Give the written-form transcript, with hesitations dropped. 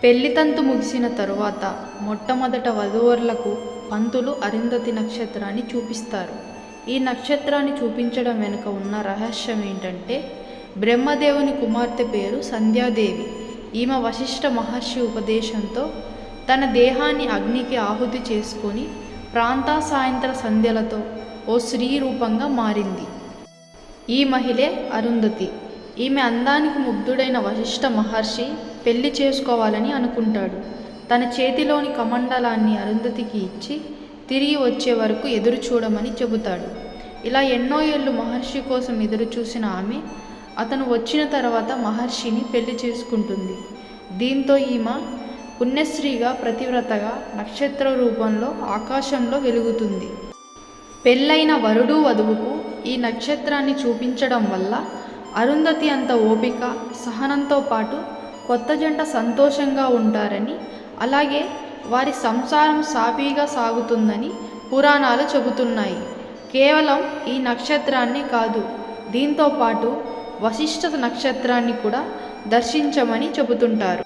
పెళ్లితంతు ముగిసిన తరువాత మొట్టమొదట వధూవరులకు పంతులు అరుంధతి నక్షత్రాన్ని చూపిస్తారు. ఈ నక్షత్రాన్ని చూపించడం వెనుక ఉన్న రహస్యం ఏంటంటే, బ్రహ్మదేవుని కుమార్తె పేరు సంధ్యాదేవి. ఈమె వశిష్ఠ మహర్షి ఉపదేశంతో తన దేహాన్ని అగ్నికి ఆహుతి చేసుకొని ప్రాంత సాయంత్ర సంధ్యలతో ఓ స్త్రీ రూపంగా మారింది. ఈ మహిళే అరుంధతి. ఈమె అందానికి ముగ్ధుడైన వశిష్ఠ మహర్షి పెళ్లి చేసుకోవాలని అనుకుంటాడు. తన చేతిలోని కమండలాన్ని అరుంధతికి ఇచ్చి తిరిగి వచ్చే వరకు ఎదురు చూడమని చెబుతాడు. ఇలా ఎన్నో ఏళ్ళు మహర్షి కోసం ఎదురు చూసిన ఆమె అతను వచ్చిన తర్వాత మహర్షిని పెళ్లి చేసుకుంటుంది. దీంతో ఈమె పుణ్యశ్రీగా ప్రతివ్రతగా నక్షత్ర రూపంలో ఆకాశంలో వెలుగుతుంది. పెళ్ళైన వరుడు వధువుకు ఈ నక్షత్రాన్ని చూపించడం వల్ల అరుంధతి అంత ఓపిక సహనంతో పాటు కొత్త జంట సంతోషంగా ఉంటారని, అలాగే వారి సంసారం సాఫీగా సాగుతుందని పురాణాలు చెబుతున్నాయి. కేవలం ఈ నక్షత్రాన్ని కాదు, దీంతో పాటు వశిష్ఠ నక్షత్రాన్ని కూడా దర్శించమని చెబుతుంటారు.